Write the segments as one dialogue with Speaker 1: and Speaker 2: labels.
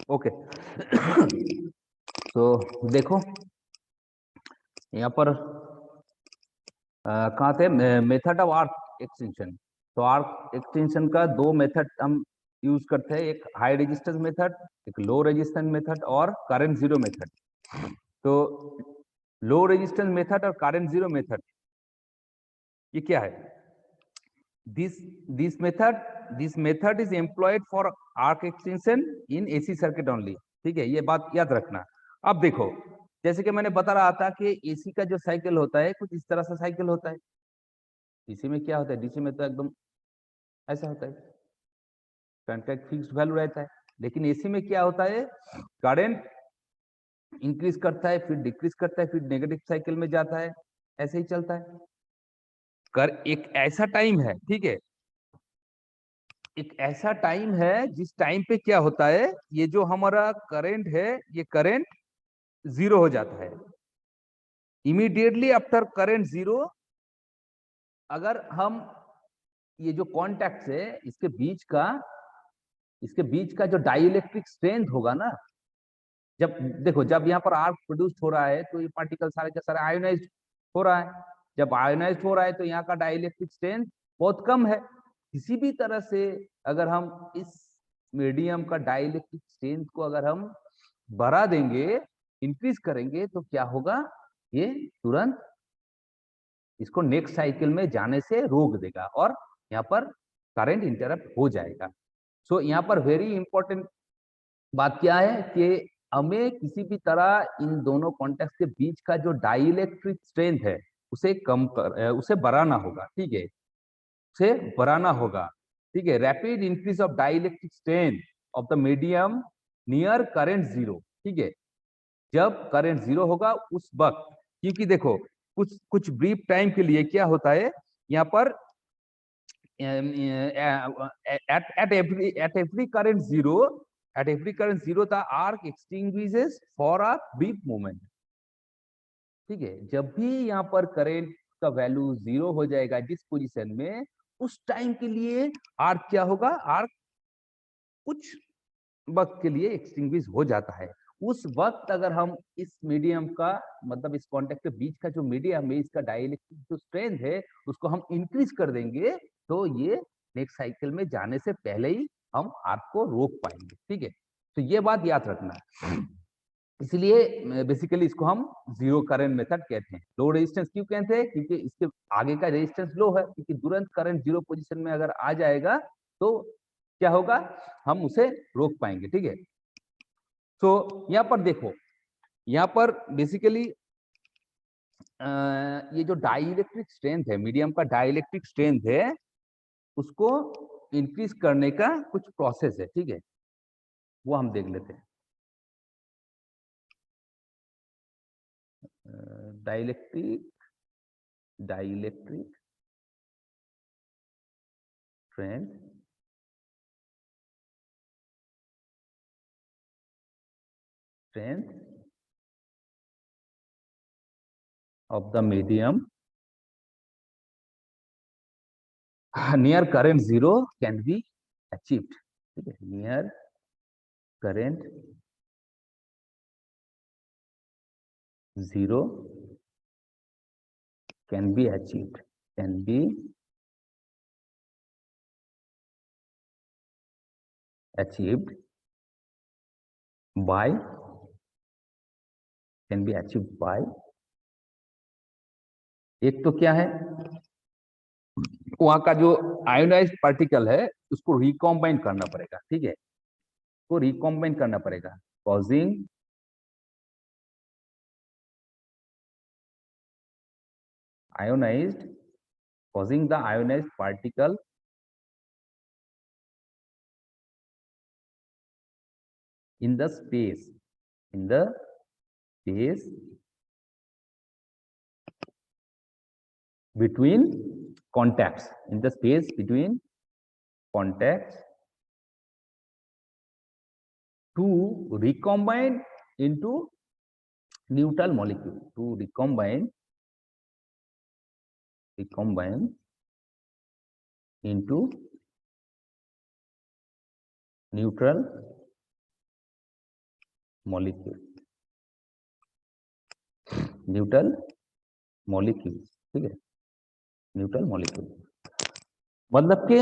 Speaker 1: Okay. तो देखो यहाँ पर कहाँ थे, मेथड ऑफ आर्क एक्सटेंशन। तो आर्क एक्सटेंशन का दो मेथड हम यूज करते हैं, एक हाई रेजिस्टेंस मेथड, एक लो रेजिस्टेंस मेथड और करंट जीरो मेथड। तो लो रेजिस्टेंस मेथड और करंट जीरो मेथड ये क्या है? This method is employed for arc extension in AC circuit only. ठीक है, ये बात याद रखना। अब देखो, जैसे कि मैंने बता रहा था कि एसी का जो साइकिल होता है कुछ इस तरह से साइकिल होता है। डीसी में क्या होता है? डीसी में तो एकदम ऐसा होता है, करंट का एक फिक्स्ड वैल्यू रहता है। लेकिन एसी में क्या होता है, करंट इंक्रीज करता है, फिर डिक्रीज करता है, फिर नेगेटिव साइकिल में जाता है, ऐसे ही चलता है। कर एक ऐसा टाइम है, ठीक है, एक ऐसा टाइम है जिस टाइम पे क्या होता है, ये जो हमारा करंट है ये करंट जीरो हो जाता है। इमीडिएटली आफ्टर करंट जीरो, अगर हम ये जो कॉन्टैक्ट है इसके बीच का जो डाइइलेक्ट्रिक स्ट्रेंथ होगा ना, जब देखो जब यहाँ पर आर्क प्रोड्यूस हो रहा है तो ये पार्टिकल सारे के सारे आयोनाइज हो रहा है। जब आयोनाइज हो रहा है तो यहाँ का डाइइलेक्ट्रिक स्ट्रेंथ बहुत कम है। किसी भी तरह से अगर हम इस मीडियम का डाइइलेक्ट्रिक स्ट्रेंथ को अगर हम बढ़ा देंगे, इंक्रीज करेंगे, तो क्या होगा, ये तुरंत इसको नेक्स्ट साइकिल में जाने से रोक देगा और यहाँ पर करंट इंटरप्ट हो जाएगा। सो यहाँ पर वेरी इंपॉर्टेंट बात क्या है कि हमें किसी भी तरह इन दोनों कॉन्टेक्ट के बीच का जो डाइइलेक्ट्रिक स्ट्रेंथ है उसे बढ़ाना होगा। ठीक है, उसे बढ़ाना होगा। ठीक है, rapid increase of dielectric strength of the medium near current zero. ठीक है, जब करंट जीरो होगा उस वक्त, क्योंकि देखो कुछ कुछ ब्रीफ टाइम के लिए क्या होता है यहाँ पर, at every current zero the arc extinguishes for a brief moment। ठीक है, जब भी यहाँ पर करंट का वैल्यू जीरो हो जाएगा जिस पोजीशन में, उस टाइम के लिए आर्क क्या होगा, आर्क कुछ वक्त के लिए एक्सटिंग्विश हो जाता है। उस वक्त अगर हम इस मीडियम का मतलब इस कॉन्टेक्ट के बीच का जो मीडियम है इसका डाइइलेक्ट्रिक जो स्ट्रेंथ है उसको हम इंक्रीज कर देंगे, तो ये नेक्स्ट साइकिल में जाने से पहले ही हम आर्क को रोक पाएंगे। ठीक है, तो ये बात याद रखना है। इसलिए बेसिकली इसको हम जीरो करंट मेथड कहते हैं। लो रेजिस्टेंस क्यों कहते हैं? क्योंकि इसके आगे का रेजिस्टेंस लो है, क्योंकि तुरंत करंट जीरो पोजीशन में अगर आ जाएगा तो क्या होगा, हम उसे रोक पाएंगे। ठीक है, तो यहाँ पर देखो, यहाँ पर बेसिकली ये जो डाइइलेक्ट्रिक स्ट्रेंथ है, मीडियम का डाइइलेक्ट्रिक स्ट्रेंथ है, उसको इंक्रीज करने का कुछ प्रोसेस है। ठीक है, वो हम देख लेते हैं। Dielectric strength of the medium near current zero can be achieved। ठीक है, near current zero can be achieved by एक तो क्या है, वहां का जो आयोनाइज्ड पार्टिकल है उसको रिकॉम्बाइन करना पड़ेगा। ठीक है, वो रिकॉम्बाइन करना पड़ेगा, causing the ionized particle in the space between contacts to recombine into neutral molecule, into neutral molecule, neutral molecule, ठीक है, न्यूट्रल मॉलिक्यूल। मतलब कि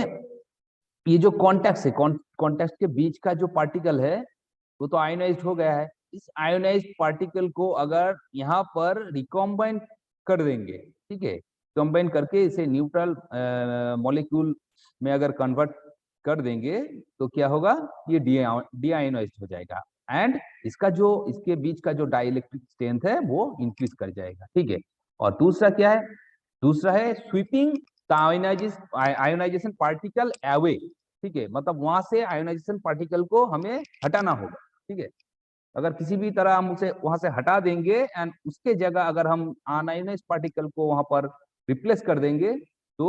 Speaker 1: ये जो कॉन्टेक्ट है, कॉन्टेक्ट के बीच का जो पार्टिकल है वो तो आयोनाइज्ड हो गया है। इस आयोनाइज्ड पार्टिकल को अगर यहाँ पर रिकॉम्बाइन कर देंगे, ठीक है, कंबाइन करके इसे न्यूट्रल मॉलिक्यूल में अगर कन्वर्ट कर देंगे तो क्या होगा, ये डीआयोनाइज्ड हो जाएगा एंड इसका जो इसके बीच का जो डाइलेक्ट्रिक स्ट्रेंथ है वो इंक्रीज कर जाएगा, ठीक है। और दूसरा क्या है, दूसरा है स्वीपिंग आयोनाइजेशन पार्टिकल अवे, ठीक है, मतलब वहां से आयोनाइजेशन पार्टिकल को हमें हटाना होगा, ठीक है। अगर किसी भी तरह हम उसे वहां से हटा देंगे एंड उसके जगह अगर हम अनआयोनाइज्ड पार्टिकल को वहां पर रिप्लेस कर देंगे तो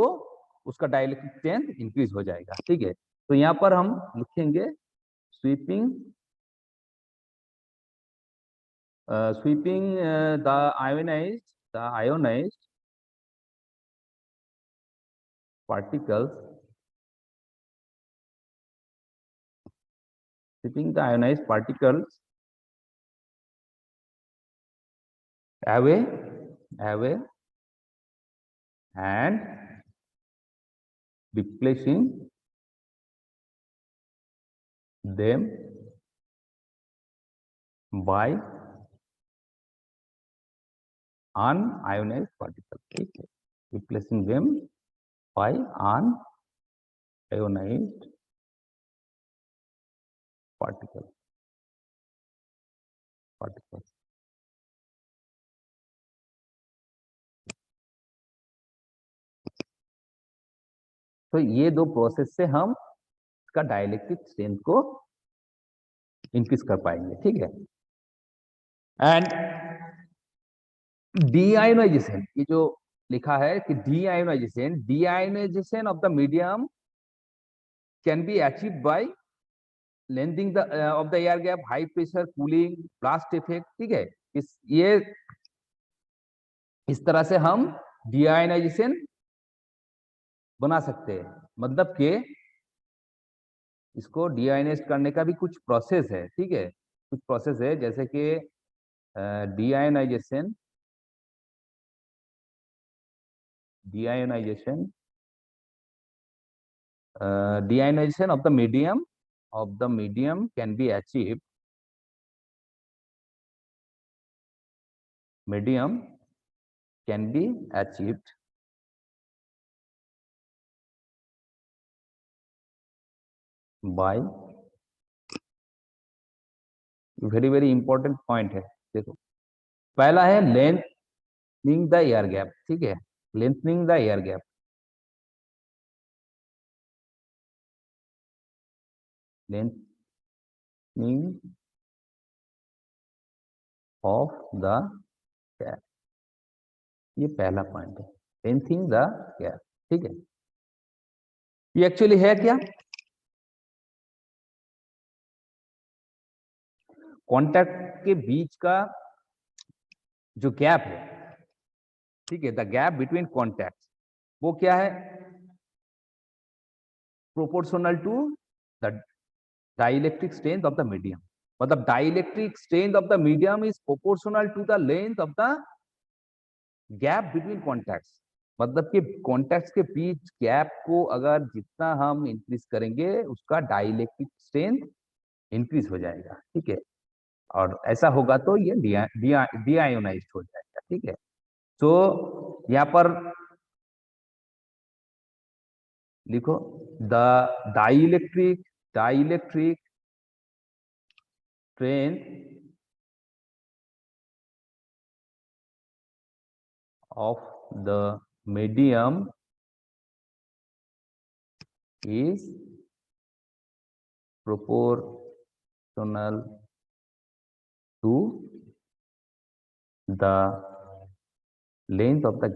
Speaker 1: उसका डाइलेक्ट्रिक स्ट्रेंथ इंक्रीज हो जाएगा, ठीक है। तो यहाँ पर हम लिखेंगे sweeping the ionised particles, sweeping the ionized particles away and replacing them by unionized particles, ठीक है, replacing them by unionized particles। तो ये दो प्रोसेस से हम इसका डाइलेक्ट्रिक स्ट्रेंथ को इंक्रीज कर पाएंगे, ठीक है। एंड डीआयोनाइजेशन, ये जो लिखा है कि deionization of the medium can be achieve by lengthening of the air gap, high pressure cooling, blast effect, ठीक है। इस तरह से हम डीआयोनाइजेशन बना सकते हैं, मतलब कि इसको डीआयोनाइज करने का भी कुछ प्रोसेस है, ठीक है, कुछ प्रोसेस है, जैसे कि डीआयोनाइजेशन of the medium can be achieved by very important point है, देखो पहला है लेंथनिंग द एयर गैप, ठीक है, lengthening the air gap, lengthening of the gap, ये पहला पॉइंट है, लेंथनिंग द गैप, ठीक है। ये एक्चुअली है क्या, कॉन्टैक्ट के बीच का जो गैप है, ठीक है, द गैप बिटवीन कॉन्टैक्ट, वो क्या है, proportional to the dielectric strength of the medium, मतलब dielectric strength of the medium is proportional to the length of the gap between contacts, मतलब कि कॉन्टैक्ट्स के बीच गैप को अगर जितना हम इंक्रीज करेंगे उसका डाइलेक्ट्रिक स्ट्रेंथ इंक्रीज हो जाएगा, ठीक है, और ऐसा होगा तो ये डीआयोनाइज्ड हो जाएगा, ठीक है। तो यहाँ पर लिखो the dielectric strength of the medium is proportional to the length of the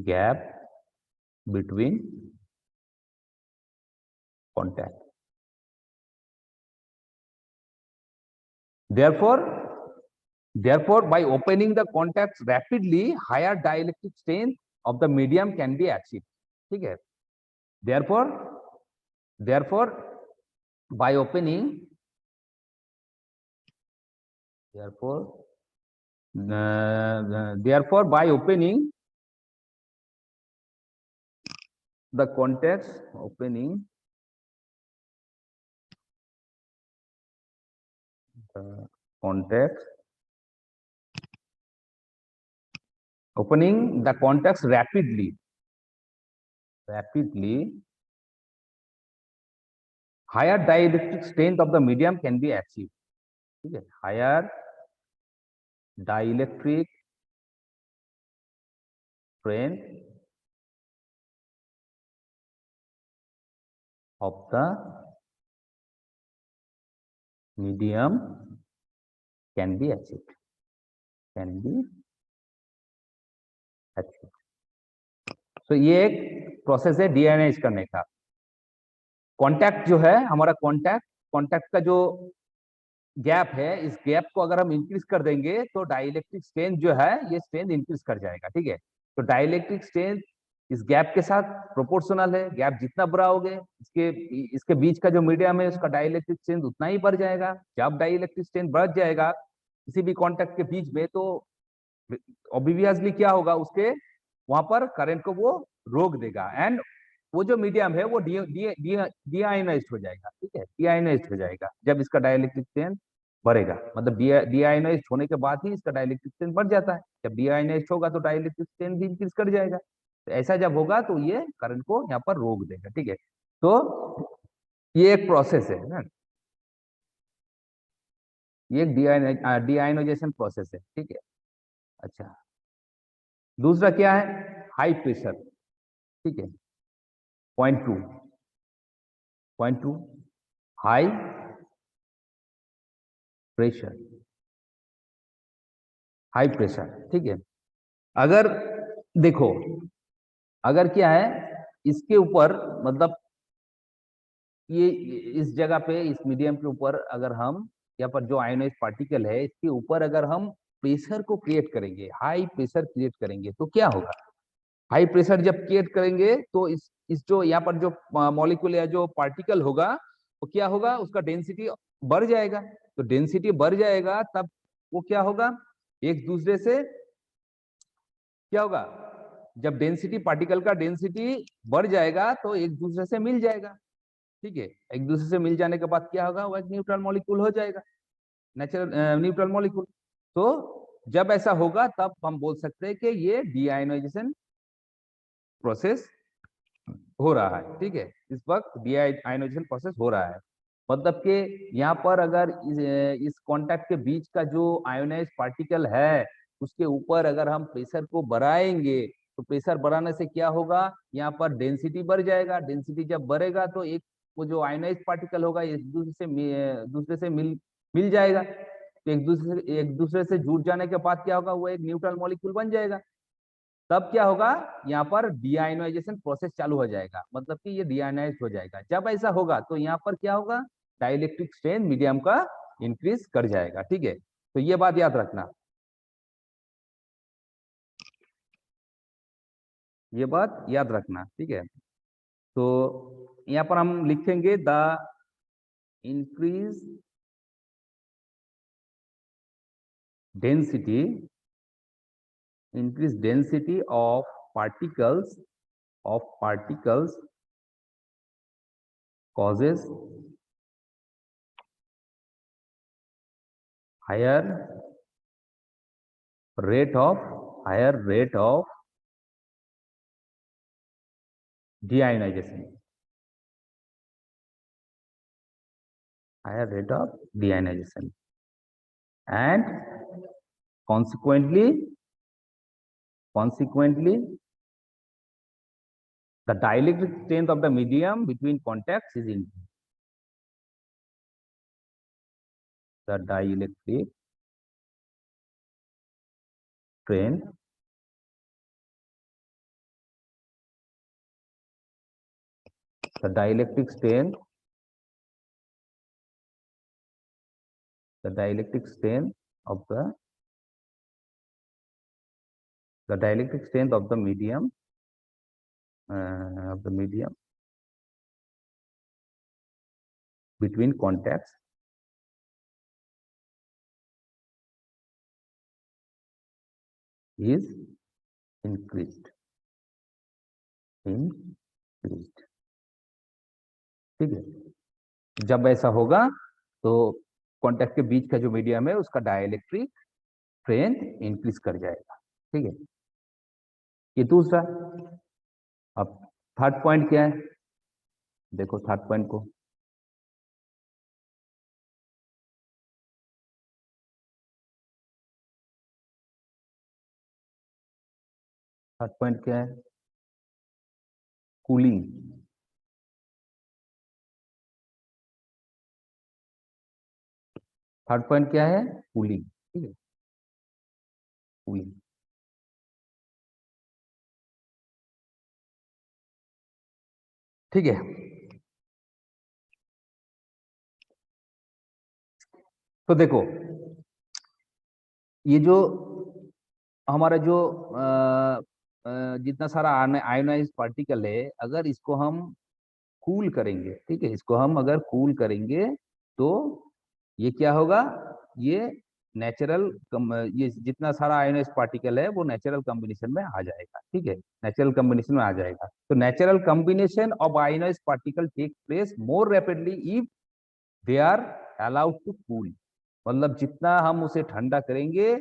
Speaker 1: gap, between contact. Therefore, by opening the contacts rapidly, higher dielectric strength of the medium can be achieved, ठीक है। Therefore, therefore by opening therefore by opening the contacts, opening the contacts, opening the contacts rapidly, higher dielectric strength of the medium can be achieved. ठीक है, higher dielectric strength of the medium can be achieved, तो ये एक process है डीआयनाइज करने का। Contact जो है हमारा, कांटेक्ट का जो गैप है, इस गैप को अगर हम इंक्रीज कर देंगे तो डाइलेक्ट्रिक स्ट्रेंथ जो है ये स्ट्रेंथ इंक्रीज कर जाएगा। ठीक है, तो डाइलेक्ट्रिक स्ट्रेंथ इस गैप के साथ प्रोपोर्शनल है। गैप जितना बड़ा होगा इसके बीच का जो मीडियम है उसका डाइलेक्ट्रिक स्ट्रेंथ उतना ही बढ़ जाएगा। जब डाइलेक्ट्रिक स्ट्रेंथ बढ़ जाएगा किसी भी कॉन्टेक्ट के बीच में, तो ऑब्वियसली क्या होगा, उसके वहां पर करंट को वो रोक देगा एंड वो जो मीडियम है वो डीआयोनाइज्ड हो जाएगा। ठीक है, डीआयोनाइज्ड हो जाएगा जब इसका डाइलेक्ट्रिक स्ट्रेंथ बढ़ेगा, मतलब डीआयोनाइज्ड होने के बाद ही इसका डाइलेक्ट्रिक स्ट्रेंथ बढ़ जाता है। जब डीआयोनाइज्ड होगा तो डाइलेक्ट्रिक स्ट्रेंथ भी इंक्रीज कर जाएगा। तो ऐसा जब होगा तो ये करंट को यहाँ पर रोक देगा। ठीक है, तो ये एक प्रोसेस है ना, ये एक डीआयोनाइजेशन प्रोसेस है। ठीक है, अच्छा, दूसरा क्या है, हाई प्रेशर। ठीक है, point two high pressure, high pressure. ठीक है, अगर देखो, अगर क्या है इसके ऊपर, मतलब ये इस जगह पे, इस मीडियम के ऊपर अगर हम यहाँ पर जो आयोनाइज पार्टिकल है इसके ऊपर अगर हम प्रेशर को क्रिएट करेंगे, हाई प्रेशर क्रिएट करेंगे, तो क्या होगा, हाई प्रेशर जब क्रिएट करेंगे तो इस जो यहाँ पर जो मॉलिक्यूल या जो पार्टिकल होगा वो क्या होगा, उसका डेंसिटी बढ़ जाएगा। तो डेंसिटी बढ़ जाएगा तब वो क्या होगा, एक दूसरे से क्या होगा, जब डेंसिटी, पार्टिकल का डेंसिटी बढ़ जाएगा तो एक दूसरे से मिल जाएगा। ठीक है, एक दूसरे से मिल जाने के बाद क्या होगा, वो एक न्यूट्रल मॉलिक्यूल हो जाएगा, नेचुरल न्यूट्रल मॉलिक्यूल। तो जब ऐसा होगा तब हम बोल सकते हैं कि ये डीआयोनाइजेशन प्रोसेस हो रहा है। ठीक है, इस वक्त डीआयोनाइजेशन प्रोसेस हो रहा है, मतलब कि यहाँ पर अगर इस कांटेक्ट के बीच का जो आयोनाइज पार्टिकल है उसके ऊपर अगर हम प्रेशर को बढ़ाएंगे तो प्रेशर बढ़ाने से क्या होगा, यहाँ पर डेंसिटी बढ़ जाएगा। डेंसिटी जब बढ़ेगा तो एक वो जो आयोनाइज पार्टिकल होगा एक दूसरे से मिल जाएगा। तो एक दूसरे से जुड़ जाने के बाद क्या होगा, वो एक न्यूट्रल मॉलिक्यूल बन जाएगा। तब क्या होगा, यहाँ पर डीआयोनाइजेशन प्रोसेस चालू हो जाएगा, मतलब कि ये डीआयोनाइज हो जाएगा। जब ऐसा होगा तो यहाँ पर क्या होगा, डाइलेक्ट्रिक स्ट्रेंथ मीडियम का इंक्रीज कर जाएगा। ठीक है, तो ये बात याद रखना, ये बात याद रखना। ठीक है, तो यहाँ पर हम लिखेंगे the increase density, of particles causes higher rate of deionization, and consequently the dielectric strength of the medium between contacts is increased. The dielectric strength the dielectric strength of the medium between contacts is increased. ठीक है, जब ऐसा होगा तो contact के बीच का जो medium है उसका डाइलेक्ट्रिक स्ट्रेंथ इंक्रीज कर जाएगा। ठीक है, ये दूसरा। अब थर्ड पॉइंट क्या है, देखो थर्ड पॉइंट को। थर्ड पॉइंट क्या है, कूलिंग। थर्ड पॉइंट क्या है, कूलिंग। ठीक है, कूलिंग। ठीक है, तो देखो ये जो हमारा जो जितना सारा आयोनाइज पार्टिकल है, अगर इसको हम कूल करेंगे, ठीक है, इसको हम अगर कूल करेंगे तो ये क्या होगा, ये नेचुरल ये जितना सारा आयोनाइज पार्टिकल है वो नेचुरल कॉम्बिनेशन में आ जाएगा। ठीक है, नेचुरल कॉम्बिनेशन में आ जाएगा। तो natural combination of ionize particle take place more rapidly if they are allowed to cool. मतलब जितना हम उसे ठंडा करेंगे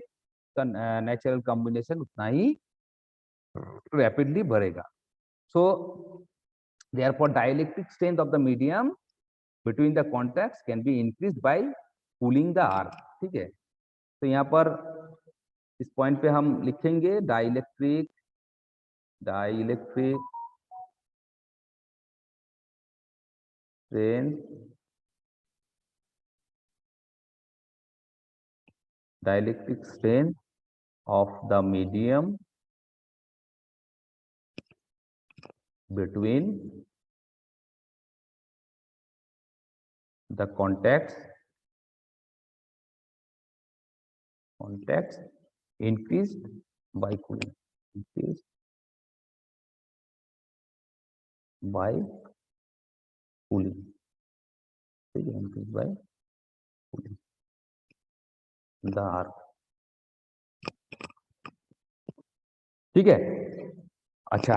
Speaker 1: तो नेचुरल कॉम्बिनेशन उतना ही रैपिडली बढ़ेगा। सो therefore dielectric strength of the medium between the contacts can be increased by cooling the arc। ठीक है, तो यहाँ पर इस पॉइंट पे हम लिखेंगे dielectric strength dielectric strength of the medium between the contacts increased by cooling, increased by cooling। ठीक है, increased by cooling the arc। ठीक है, अच्छा,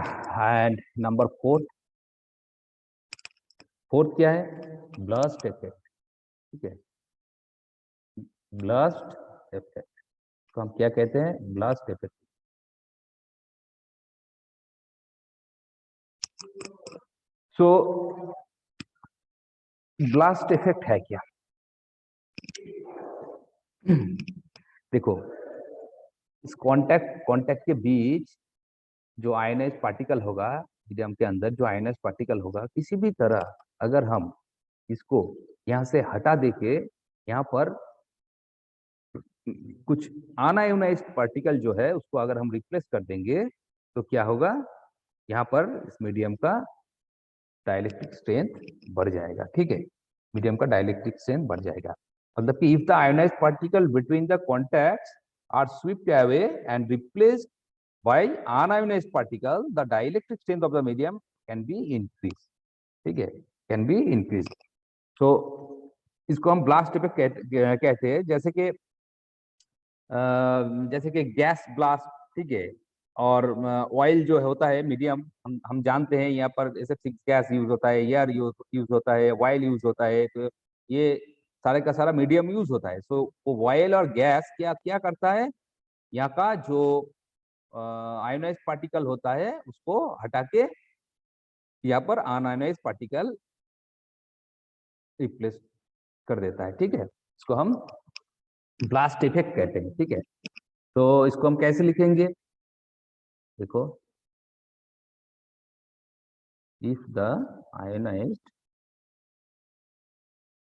Speaker 1: एंड नंबर फोर्थ क्या है, ब्लास्ट इफेक्ट। ठीक है, ब्लास्ट इफेक्ट तो हम क्या कहते हैं, ब्लास्ट इफेक्ट। सो ब्लास्ट इफेक्ट है क्या, देखो इस कांटेक्ट के बीच जो आयनाइज पार्टिकल होगा, मीडियम के अंदर जो आयनाइज पार्टिकल होगा, किसी भी तरह अगर हम इसको यहाँ से हटा देके यहाँ पर कुछ अनआयोनाइज पार्टिकल जो है उसको अगर हम रिप्लेस कर देंगे तो क्या होगा, यहाँ पर इस मीडियम का डाइलेक्ट्रिक स्ट्रेंथ बढ़ जाएगा। ठीक है, मीडियम का डाइलेक्ट्रिक स्ट्रेंथ बढ़ जाएगा। मतलब कि if the ionize particle between the contacts are swept away and replaced by unionized particle, the dielectric strength of the medium can be increase. ठीक है, कैन बी इंक्रीज। तो इसको हम ब्लास्ट इफेक्ट कहते हैं। जैसे कि गैस ब्लास्ट, ठीक है, और ऑयल जो होता है मीडियम, हम जानते हैं यहाँ पर SF6 गैस यूज होता है, एयर यूज होता है, ऑयल यूज होता है। तो ये सारे का सारा मीडियम यूज होता है। सो वो ऑयल और गैस क्या क्या करता है, यहाँ का जो आयोनाइज पार्टिकल होता है उसको हटा के यहाँ पर अनआयोनाइज पार्टिकल रिप्लेस कर देता है। ठीक है, इसको हम ब्लास्ट इफेक्ट कहते हैं। ठीक है, तो इसको हम कैसे लिखेंगे, देखो if the ionized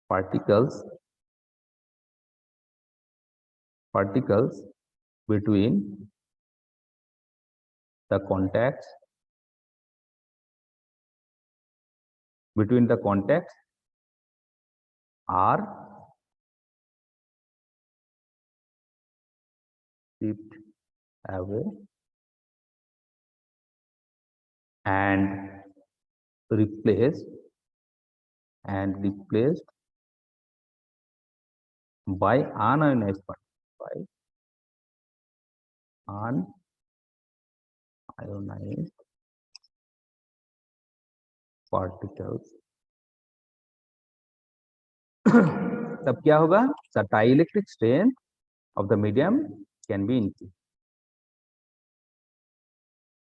Speaker 1: particles between the contacts are shipped away and replaced by unionized particles, by unionized particles. तब क्या होगा? The dielectric strength of the medium can be increased.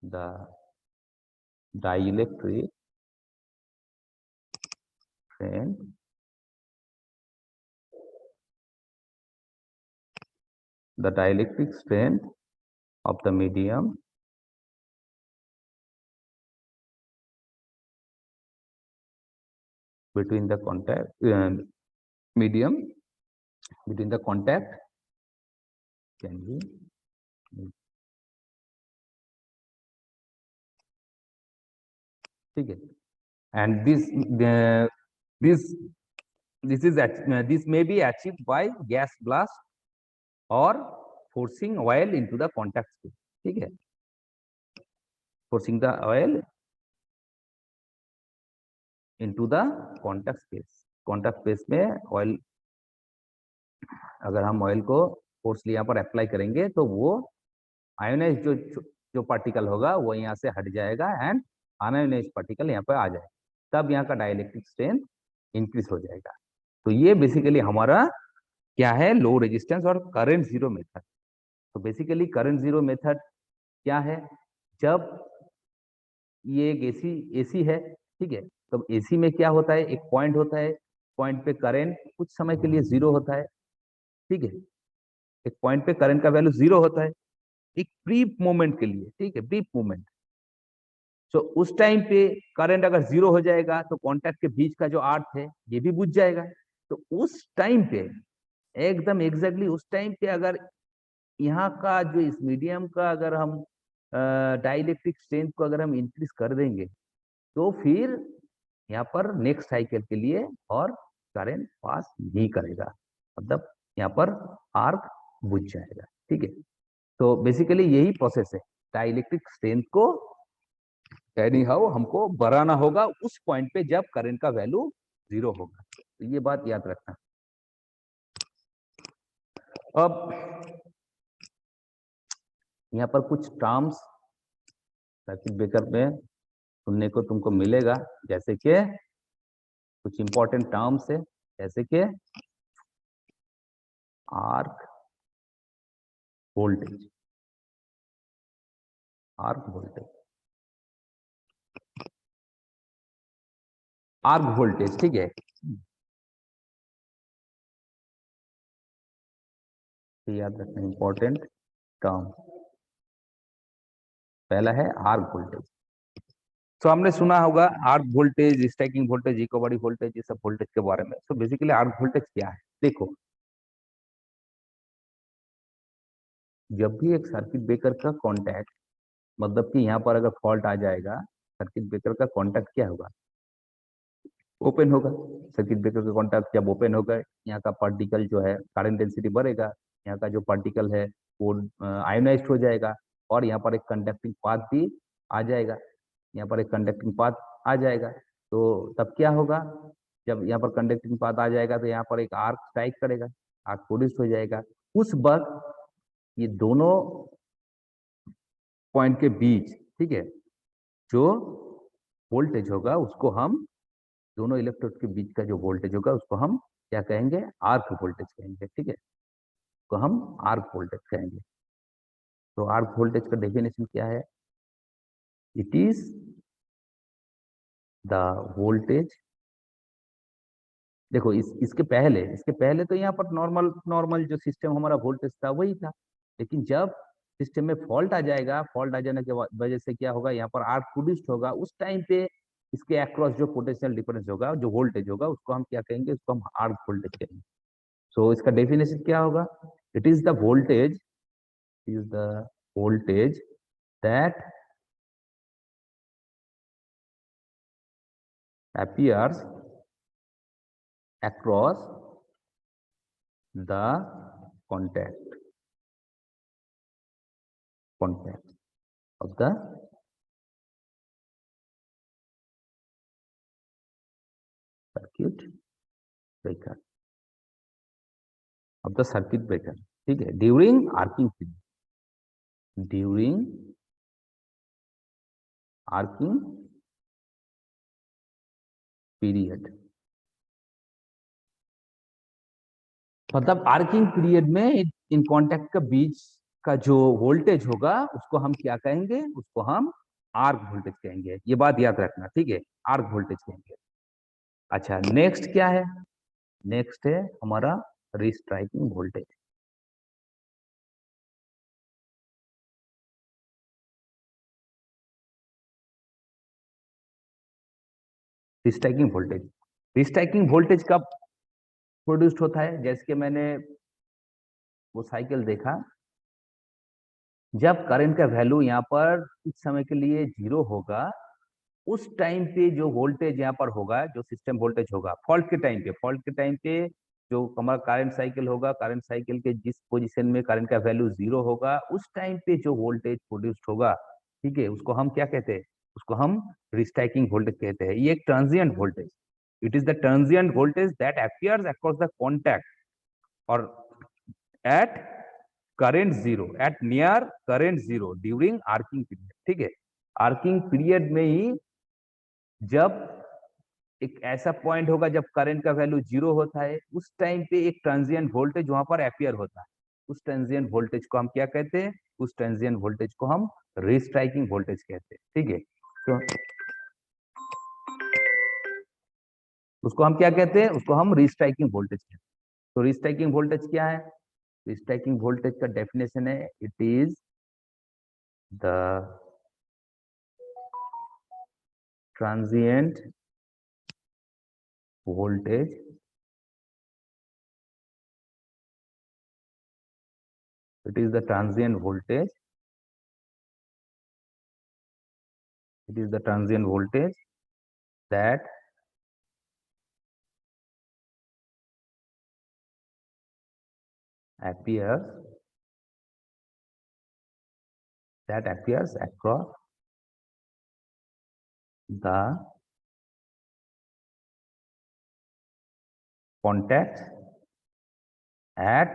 Speaker 1: The dielectric strength of the medium between the contact medium between the contact can be, ठीक है. And this may be achieved by gas blast or forcing oil into the contact space. ठीक है, forcing the oil into the contact space. contact space में oil, अगर हम oil को फोर्सली यहाँ पर अप्लाई करेंगे तो वो आयोनाइज जो पार्टिकल होगा वो यहाँ से हट जाएगा एंड अनआयोनाइज पार्टिकल यहाँ पर आ जाएगा, तब यहाँ का डाइलेक्ट्रिक स्ट्रेंथ इंक्रीज हो जाएगा. तो ये बेसिकली हमारा क्या है? लो रेजिस्टेंस और करंट जीरो मेथड. तो बेसिकली करंट जीरो मेथड क्या है? जब ये एक एसी है, ठीक है, तो एसी में क्या होता है? एक पॉइंट होता है, पॉइंट पे करंट कुछ समय के लिए जीरो होता है, ठीक है, एक पॉइंट पे करंट का वैल्यू जीरो होता है एक ब्रीफ मोमेंट के लिए, ठीक है, ब्रीफ मोमेंट. तो उस टाइम पे करंट अगर जीरो हो जाएगा तो कॉन्टैक्ट के बीच का जो अर्थ है ये भी बुझ जाएगा. तो उस टाइम पे एकदम एग्जैक्टली उस टाइम पे अगर यहाँ का जो इस मीडियम का अगर हम डाइलेक्ट्रिक स्ट्रेंथ को अगर हम इंक्रीज कर देंगे तो फिर यहाँ पर नेक्स्ट साइकिल के लिए और करंट पास नहीं करेगा, मतलब यहाँ पर आर्क बुझ जाएगा. ठीक है, तो बेसिकली यही प्रोसेस है. डाइलेक्ट्रिक स्ट्रेंथ को एनी हाउ हमको बढ़ाना होगा उस पॉइंट पे जब करंट का वैल्यू जीरो होगा. तो ये बात याद रखना. अब यहाँ पर कुछ टर्म्स सर्किट ब्रेकर में सुनने को तुमको मिलेगा, जैसे कि कुछ इंपॉर्टेंट टर्म्स है, जैसे कि arc voltage. Arc voltage, arc voltage, ठीक है, याद रखना इंपॉर्टेंट टर्म. पहला है आर्क वोल्टेज. तो हमने सुना होगा आर्क वोल्टेज, स्टैकिंग वोल्टेज, इक्वबॉडी वोल्टेज, ये सब वोल्टेज के बारे में. तो बेसिकली आर्क वोल्टेज क्या है? देखो, जब भी एक सर्किट ब्रेकर का कांटेक्ट, मतलब कि यहाँ पर अगर फॉल्ट आ जाएगा, सर्किट ब्रेकर का कांटेक्ट क्या होगा? ओपन होगा. सर्किट ब्रेकर का कांटेक्ट जब ओपन होगा, यहाँ का पार्टिकल जो है करंट डेंसिटी बढ़ेगा, यहाँ का जो पार्टिकल है वो आयोनाइज्ड हो जाएगा और यहाँ पर एक कंडक्टिंग पाथ भी आ जाएगा. यहाँ पर एक कंडक्टिंग पाथ आ जाएगा. तो तब क्या होगा? जब यहाँ पर कंडक्टिंग पाथ आ जाएगा तो यहाँ पर एक आर्क स्ट्राइक करेगा, आर्क प्रोड्यूस हो जाएगा. उस वक्त ये दोनों पॉइंट के बीच, ठीक है, जो वोल्टेज होगा उसको हम, दोनों इलेक्ट्रोड के बीच का जो वोल्टेज होगा उसको हम क्या कहेंगे? आर्क वोल्टेज कहेंगे. ठीक है, तो हम आर्क वोल्टेज कहेंगे. तो आर्क वोल्टेज का डेफिनेशन क्या है? It is the voltage. देखो इसके पहले तो यहाँ पर नॉर्मल नॉर्मल जो सिस्टम हमारा वोल्टेज था वही था, लेकिन जब सिस्टम में फॉल्ट आ जाएगा, फॉल्ट आ जाने के वजह से क्या होगा? यहाँ पर आर्क प्रोड्यूस्ड होगा. उस टाइम पे इसके अक्रॉस जो पोटेंशियल डिफरेंस होगा, जो वोल्टेज होगा, उसको हम क्या कहेंगे? उसको हम आर्क वोल्टेज कहेंगे. सो इसका डेफिनेशन क्या होगा? It is the voltage, is the voltage that appears across the contact of the circuit breaker. Of the circuit breaker, ठीक है, during arcing period, during arcing period, मतलब आर्किंग पीरियड में in contact के बीच का जो voltage होगा उसको हम क्या कहेंगे, उसको हम आर्क वोल्टेज कहेंगे, ये बात याद रखना, ठीक है, आर्क वोल्टेज कहेंगे। अच्छा, नेक्स्ट क्या है, नेक्स्ट है हमारा restriking voltage. Restriking voltage, restriking voltage कब प्रोड्यूस्ड होता है, जैसे कि मैंने वो साइकिल देखा, जब करंट का वैल्यू यहाँ पर कुछ समय के लिए 0 होगा, उस टाइम पे जो वोल्टेज यहाँ पर होगा, जो सिस्टम वोल्टेज होगा फॉल्ट के टाइम पे, फॉल्ट के टाइम पे जो हमारा करंट साइकिल होगा, करंट साइकिल के जिस पोजीशन में करंट का वैल्यू 0 होगा, उस टाइम पे जो वोल्टेज प्रोड्यूस्ड होगा, ठीक है, उसको हम क्या कहते हैं, उसको हम रिस्ट्राइकिंग वोल्टेज कहते हैं। ये एक transient voltage, it is the transient voltage that appears across the contact और at current 0, at near current 0 during arcing period, ठीक है। आर्किंग पीरियड में ही जब एक ऐसा पॉइंट होगा जब करंट का वैल्यू 0 होता है, उस टाइम पे एक ट्रांजिएंट वोल्टेज वहां पर अपीयर होता है, उस ट्रांजिएंट वोल्टेज को हम क्या कहते हैं, उस ट्रांजिएंट वोल्टेज को हम रीस्ट्राइकिंग वोल्टेज कहते हैं, ठीक है। तो उसको हम क्या कहते हैं, उसको हम रीस्ट्राइकिंग वोल्टेज कहते हैं। तो रीस्ट्राइकिंग वोल्टेज क्या है, रीस्ट्राइकिंग वोल्टेज का डेफिनेशन है, it is the transient voltage it is the transient voltage it is the transient voltage that appears across the contact at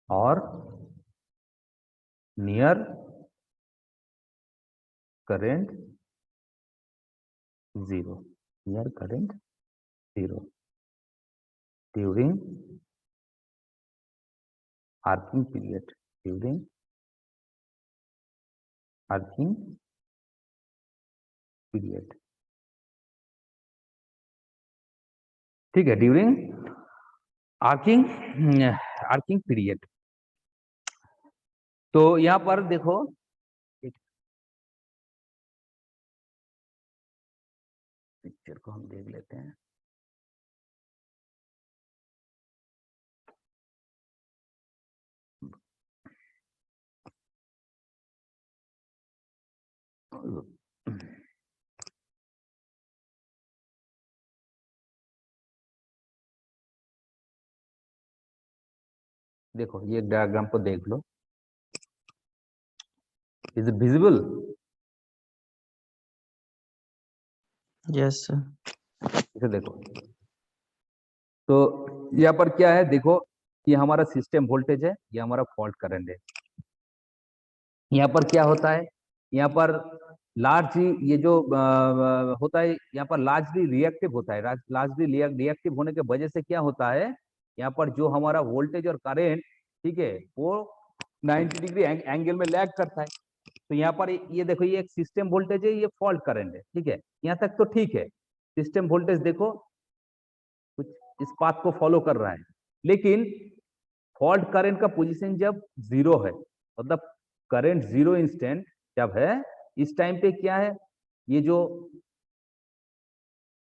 Speaker 1: or near current 0, near current 0 during arcing period, during arcing period, ठीक है, during arcing arcing period. तो यहां पर देखो, picture को हम देख लेते हैं। देखो ये डायग्राम को देख लो, is it visible?
Speaker 2: Yes sir.
Speaker 1: इसे देखो, तो यहाँ पर क्या है, देखो ये हमारा सिस्टम वोल्टेज है, ये हमारा फॉल्ट करंट है। यहाँ पर क्या होता है, यहाँ पर लार्जली ये जो होता है, यहाँ पर लार्जली रिएक्टिव होता है, लार्जली रिएक्टिव होने के वजह से क्या होता है, यहाँ पर जो हमारा वोल्टेज और करंट, ठीक है, वो 90 डिग्री एंगल में लैग करता है। तो यहाँ पर ये देखो, ये एक सिस्टम वोल्टेज है, ये फॉल्ट करंट है, ठीक है, यहाँ तक तो ठीक है। सिस्टम वोल्टेज देखो कुछ इस पाथ को फॉलो कर रहा है, लेकिन फॉल्ट करंट का पोजीशन जब 0 है, मतलब करंट 0 इंस्टेंट जब है, इस टाइम पे क्या है, ये जो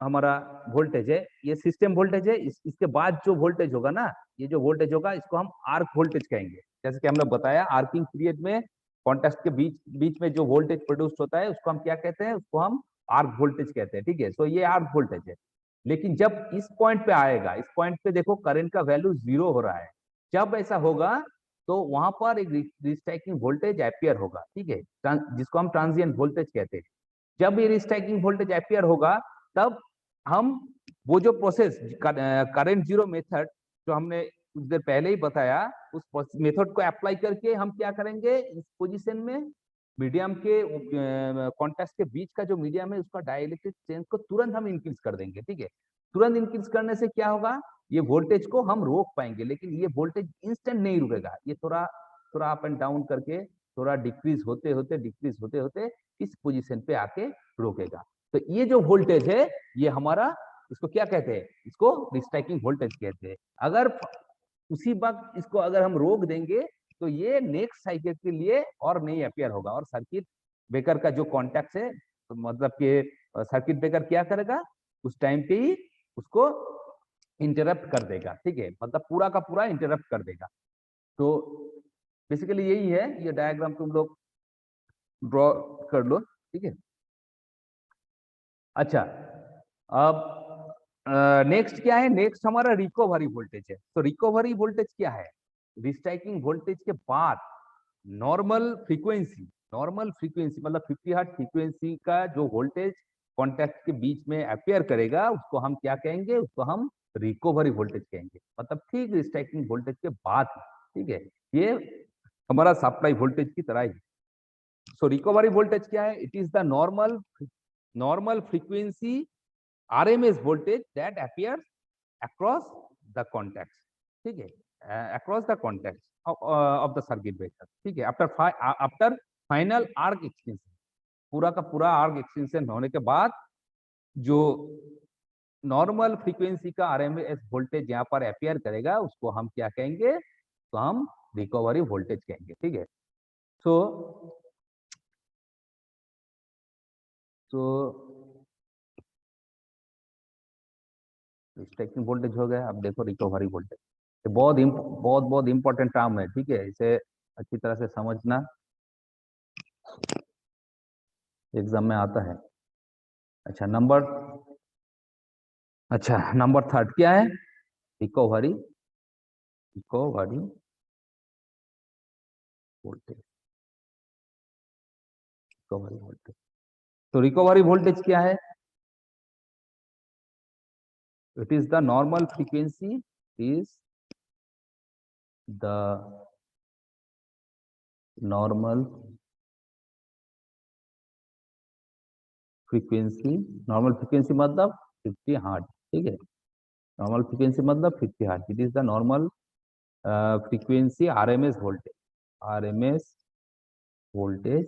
Speaker 1: हमारा वोल्टेज है, ये सिस्टम वोल्टेज है, इसके बाद जो वोल्टेज होगा ना, ये जो वोल्टेज होगा, इसको हम आर्क वोल्टेज कहेंगे। जैसे कि हमने बताया, आर्किंग पीरियड में कॉन्टेक्ट के बीच बीच में जो वोल्टेज प्रोड्यूस होता है, उसको हम क्या कहते हैं, उसको हम आर्क वोल्टेज कहते हैं, ठीक है। तो ये आर्क वोल्टेज है। लेकिन जब इस पॉइंट पे आएगा, इस पॉइंट पे देखो करंट का वैल्यू 0 हो रहा है, जब ऐसा होगा तो वहां पर एक रिस्ट्राइकिंग वोल्टेज अपीयर होगा, ठीक है, जिसको हम ट्रांजिएंट वोल्टेज कहते हैं। जब ये रिस्ट्राइकिंग वोल्टेज अपीयर होगा, तब हम वो जो प्रोसेस करंट 0 मेथड जो हमने कुछ देर पहले ही बताया, उस मेथड को अप्लाई करके हम क्या करेंगे, इस पोजीशन में मीडियम के कॉन्टेक्ट के बीच का जो मीडियम है उसका डाइलेक्ट्रिक स्ट्रेंथ को तुरंत हम इंक्रीज कर देंगे। ठीक है, तुरंत इंक्रीज करने से क्या होगा, ये वोल्टेज को हम रोक पाएंगे, लेकिन ये वोल्टेज इंस्टेंट नहीं रुकेगा, ये थोड़ा थोड़ा अप एंड डाउन करके थोड़ा डिक्रीज होते होते इस पोजीशन पे आके रोकेगा। तो ये जो वोल्टेज है ये हमारा, इसको क्या कहते हैं, इसको रिस्ट्राइकिंग वोल्टेज कहते हैं। अगर उसी वक्त इसको अगर हम रोक देंगे तो ये नेक्स्ट साइकिल के लिए और नहीं अपियर होगा, और सर्किट ब्रेकर का जो कॉन्टेक्ट है, तो मतलब कि सर्किट ब्रेकर क्या करेगा, उस टाइम पे ही उसको इंटरप्ट कर देगा। ठीक है, मतलब पूरा का पूरा इंटरप्ट कर देगा। तो बेसिकली यही है, ये डायग्राम तुम लोग ड्रॉ कर लो। ठीक है, अच्छा अब नेक्स्ट क्या है, नेक्स्ट हमारा रिकवरी वोल्टेज है। तो रिकवरी वोल्टेज क्या है, रिस्ट्राइकिंग वोल्टेज के बाद नॉर्मल फ्रीक्वेंसी मतलब 50 हर्ट्ज फ्रीक्वेंसी का जो वोल्टेज कॉन्टेक्ट के बीच में अपियर करेगा उसको हम क्या कहेंगे, उसको हम रिकवरी वोल्टेज कहेंगे, मतलब ठीक रिस्ट्राइकिंग वोल्टेज के बाद। ठीक है, ये हमारा सप्लाई वोल्टेज की तरह ही। सो रिकवरी वोल्टेज क्या है, it is the normal frequency RMS voltage that appears across the contacts. ठीक है, across the contacts of the circuit breaker. ठीक है, after final arc extension, पूरा का पूरा आर्क एक्सटेंशन होने के बाद जो नॉर्मल फ्रीक्वेंसी का RMS वोल्टेज यहाँ पर अपियर करेगा उसको हम क्या कहेंगे, तो हम रिकवरी वोल्टेज कहेंगे। ठीक है, सो स्टैकिंग वोल्टेज हो गया। अब देखो रिकवरी वोल्टेज, ये बहुत इंपॉर्टेंट टर्म है। ठीक है, इसे अच्छी तरह से समझना, एग्जाम में आता है। अच्छा नंबर थर्ड क्या है, रिकवरी वोल्टेज। रिकवरी वोल्टेज, तो रिकवरी वोल्टेज क्या है, it is the normal frequency, is the normal frequency मतलब 50 हर्ट्ज। ठीक है, नॉर्मल फ्रीक्वेंसी मतलब 50 hertz, it is the normal frequency RMS voltage.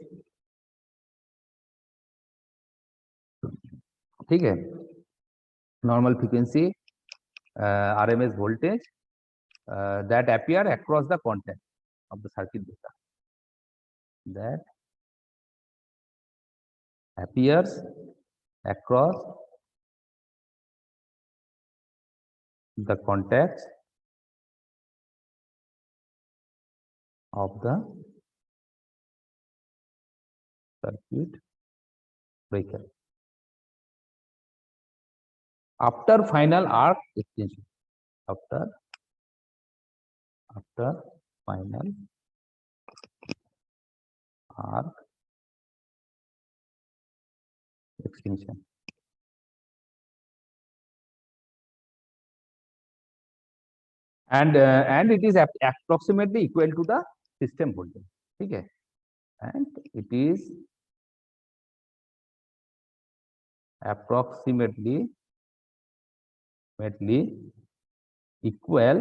Speaker 1: ठीक है, normal frequency RMS voltage that appear across the contact of the circuit breaker, that appears across the contacts of the circuit breaker after final arc extension. After final arc extension. And it is approximately equal to the system voltage. ठीक है, and it is approximately equal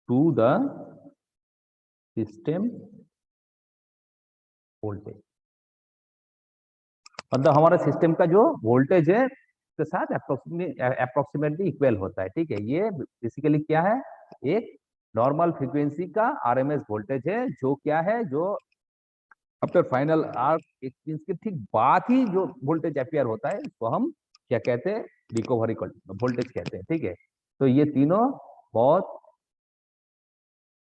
Speaker 1: to the system voltage. मतलब हमारा system का जो voltage है उसके साथ approximately equal होता है। ठीक है, ये बेसिकली क्या है, एक नॉर्मल फ्रीक्वेंसी का RMS वोल्टेज है, जो क्या है, जो आफ्टर फाइनल आर्क एक्सचेंज के ठीक बाद ही जो वोल्टेज अपियर होता है उसको हम क्या कहते हैं, रिकवरी वोल्टेज कहते हैं। ठीक है, तो ये तीनों बहुत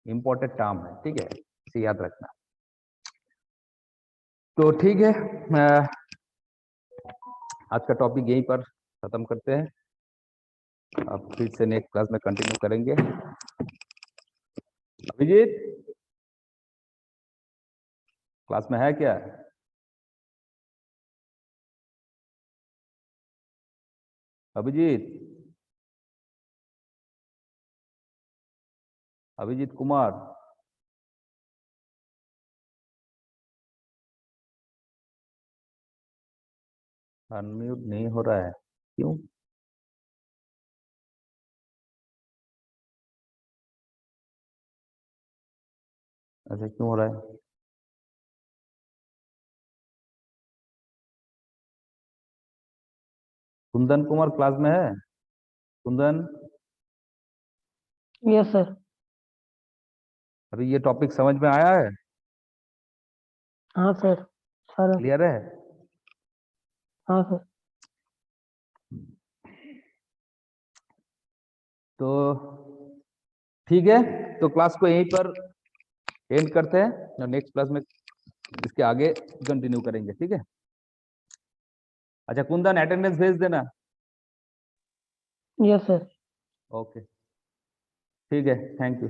Speaker 1: इंपॉर्टेंट टर्म है। ठीक है, इसे याद रखना। तो ठीक है, आज का टॉपिक यहीं पर खत्म करते हैं, अब फिर से नेक्स्ट क्लास में कंटिन्यू करेंगे। अभिजीत क्लास में है क्या? अभिजीत अभिजीत कुमार, अनम्यूट नहीं हो रहा है, क्यों? ऐसा क्यों हो रहा है? कुंदन कुमार क्लास में है? Kundan,
Speaker 2: yes sir.
Speaker 1: अभी ये टॉपिक समझ में आया है?
Speaker 2: हाँ सर। सर।
Speaker 1: क्लियर है?
Speaker 2: हाँ सर।
Speaker 1: तो ठीक है, तो क्लास को यहीं पर एंड करते हैं और नेक्स्ट क्लास में इसके आगे कंटिन्यू करेंगे, ठीक है? अच्छा कुंदन, अटेंडेंस भेज देना।
Speaker 2: Yes sir.
Speaker 1: ओके, ठीक है, थैंक यू।